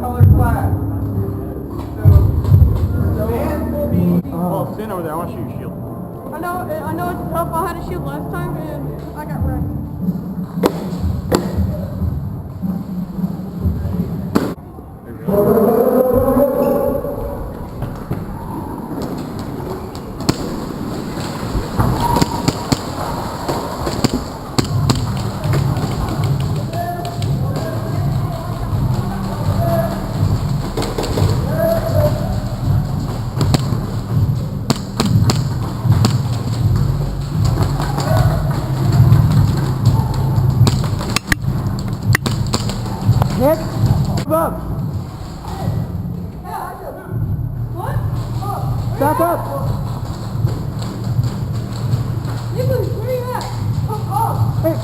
color flag. So man will be. Well, stand over there. I want to shoot your shield. I know it's tough. I had a shield last time and I got wrecked. There we go. Nick, move up. What? Back up. Nicholas, where you at? Come up. Hey.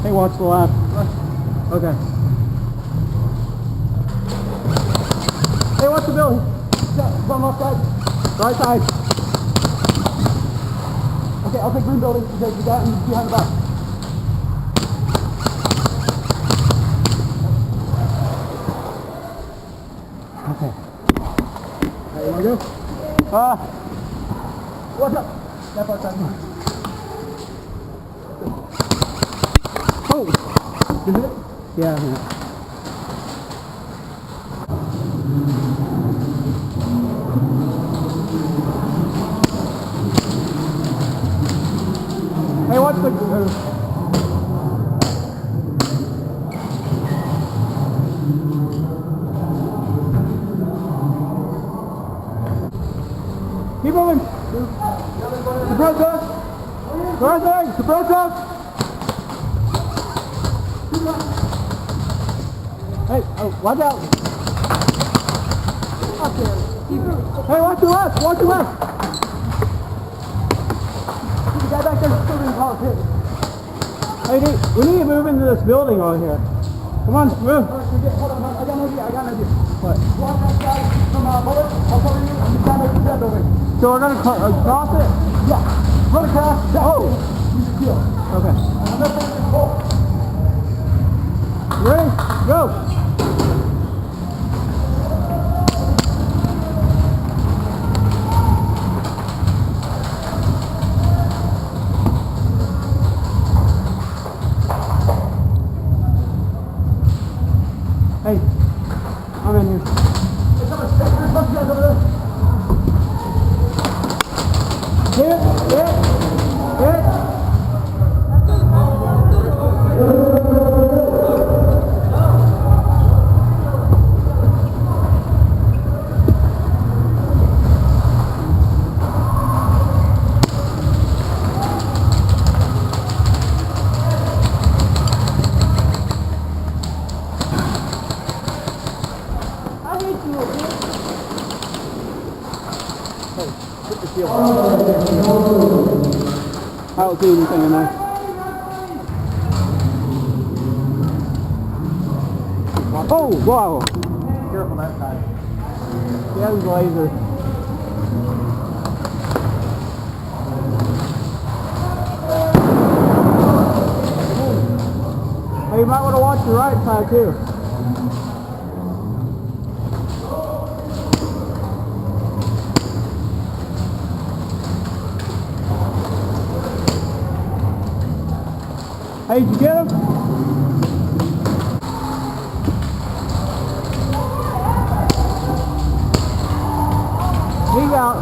Hey, watch the left. Okay. Hey, watch the building. From left side. Right side. Okay, I'll take green building because you got him behind the back. Okay. Hey, you wanna go? What's up? Step outside. Oh! You hit it? Yeah. Hey, watch the... Keep moving. Suppress us. Suppress us. Hey, oh, watch out. Hey, watch the left. Watch the left. The guy back there still didn't call it. Hey, dude, we need to move into this building over here. Come on, move. Hold on, I got an idea. What? Walk that guy from Bullet. I'll cover you. I'm just trying to get that building. So we're going to cross it? Yeah. Run across. Oh! Okay. Ready? Go! Hey, I'm in here. Hit. I don't see anything in there. Oh, wow. Careful that side. Yeah, it was laser. Hey, you might want to watch your right side too. Hey, did you get him? He's out.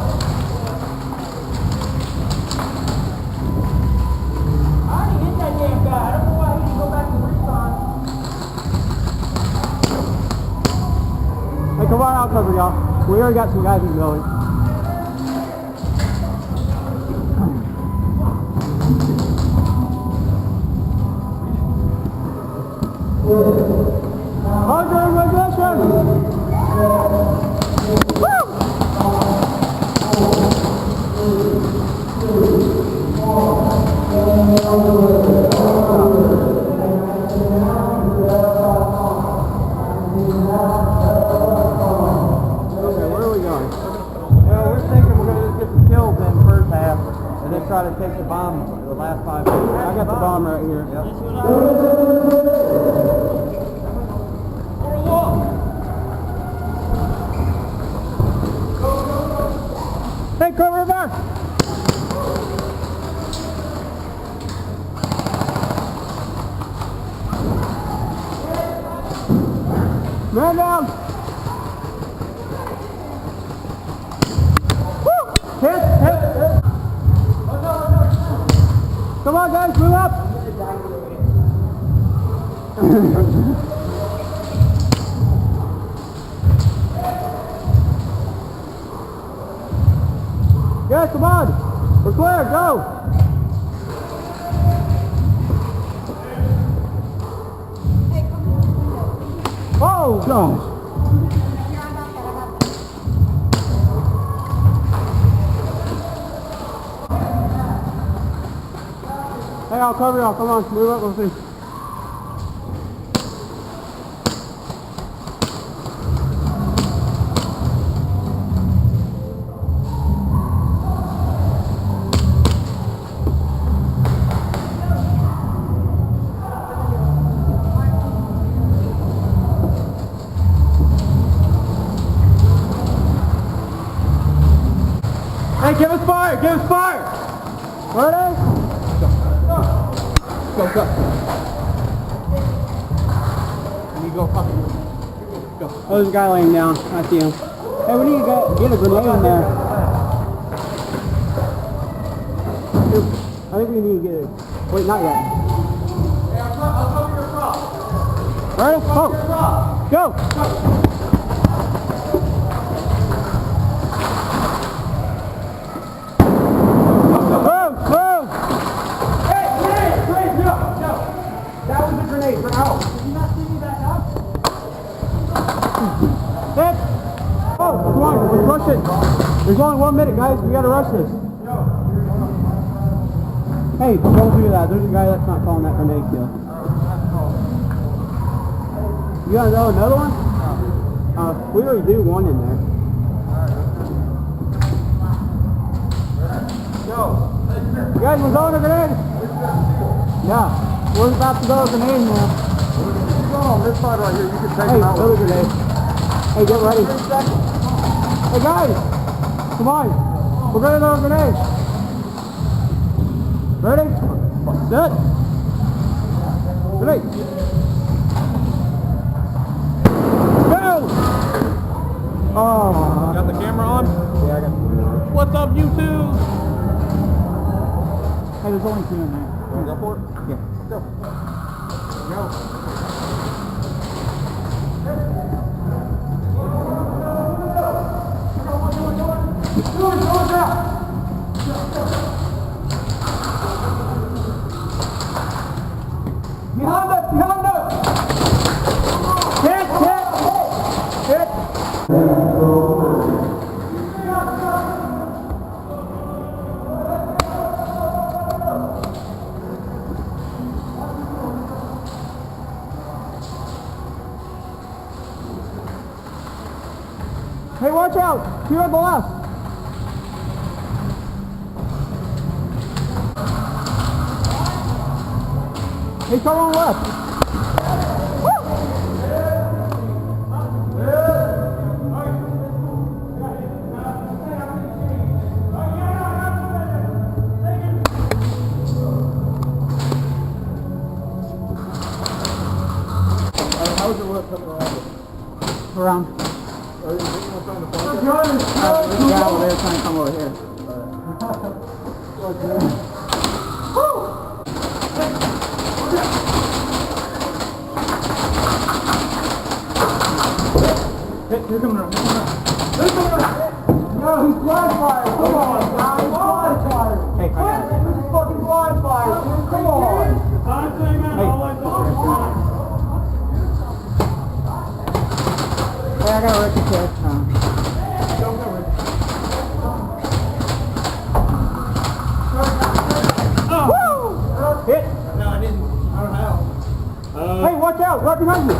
I already hit that damn guy. I don't know why he didn't go back and respawn. Hey, come on out, cover y'all. We already got some guys in the building. Hunter, regression! Try to take the bomb last 5 minutes. I got the bomb right here. Hey, come over! Man down! Woo! Hit! Come on, guys, move up! Yes, come on! We're clear, go! Oh, gosh! Hey, I'll cover y'all. Come on, move up, we'll see. Hey, give us fire! Give us fire! Ready? Go, go. And you go up. Go. Oh, there's a guy laying down. I see him. Hey, we need to get a grenade in there. I think we need to get it. Wait, not yet. Hey, I'll cover your prop. Ready? Oh. Go! For out. Did you not see me back up? Hit! Oh, come on, let's rush it. There's only 1 minute, guys. We gotta rush this. Hey, don't do that. There's a guy that's not calling that grenade kill. You gotta know another one? We already do one in there. You guys, we're throwing a grenade? Yeah. We're about to throw a grenade now. Go on this side right here. You can take Hey, them out. throw a grenade. Hey, get ready. Hey, guys. Come on. We're going to throw a grenade. Ready? Set. Grenade. Go! Oh. Got the camera on? Yeah, I got the camera. What's up, YouTube? Hey, there's only 2 in there. Wanna go for it? Yeah. Go. Go. Behind us! Behind us! Hit! Hit! Hit! Hey, watch out! Here on the left! Hey, come on left! Woo! How does it work coming around? Around. Are you trying to find it? There's a guy over there trying to come over here. Hey, here coming around. No, he's blind fire. Come on, guys. Blind fire. Hey, I got it. This is fucking blind fire. Come on. Hey, I got a ricochet. Woo! Hit. No, I didn't. I don't know. Hey, watch out. Right behind you.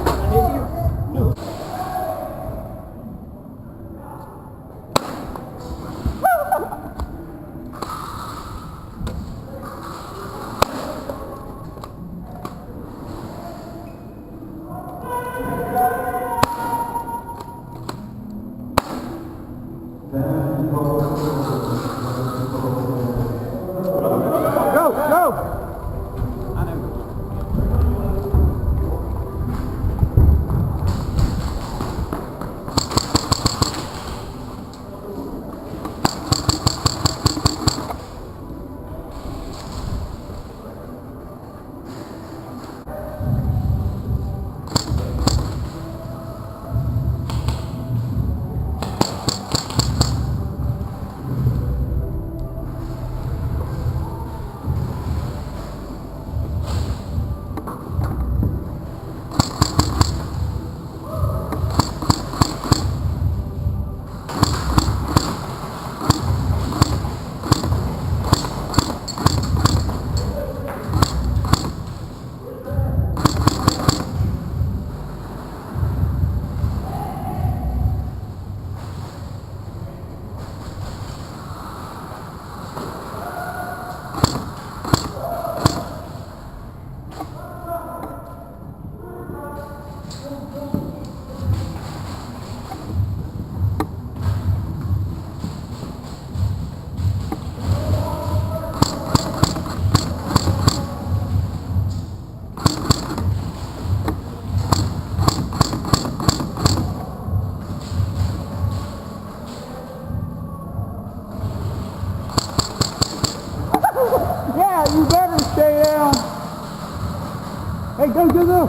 go, go, go.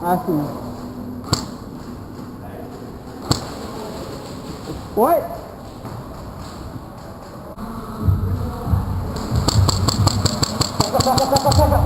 I see. What? Come up, come up.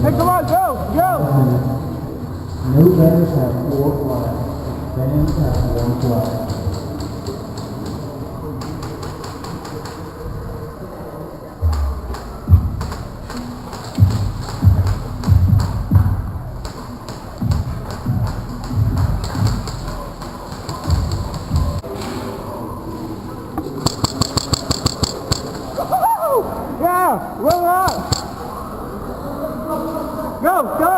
Hey, come on, go, go. No banners have 4 flags. Banners have 1 flag. Yeah, roll up. Go, go.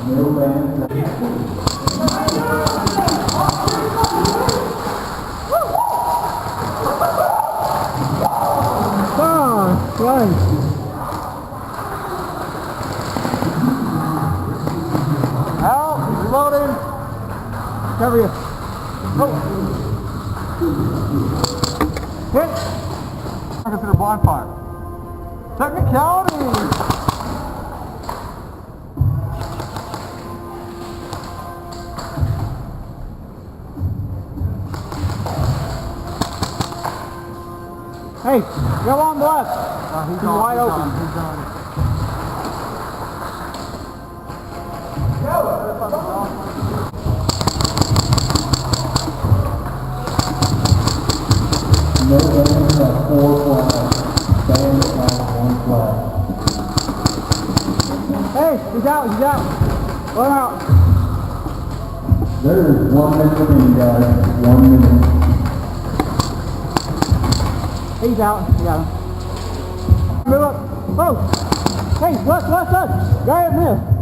No banners. Ah, right. Out, reloading. Cover you. Oh. Hit. I consider blind fire. Technicality. Hey, go on the left. He's wide open. He's done. No banners have 4 flags. Banners have 1 flag. Hey, he's out, he's out. Let him out. There is 1 minute remaining, guys. 1 minute. He's out. You got him. Move up. Oh! Hey, left. Guy at missed.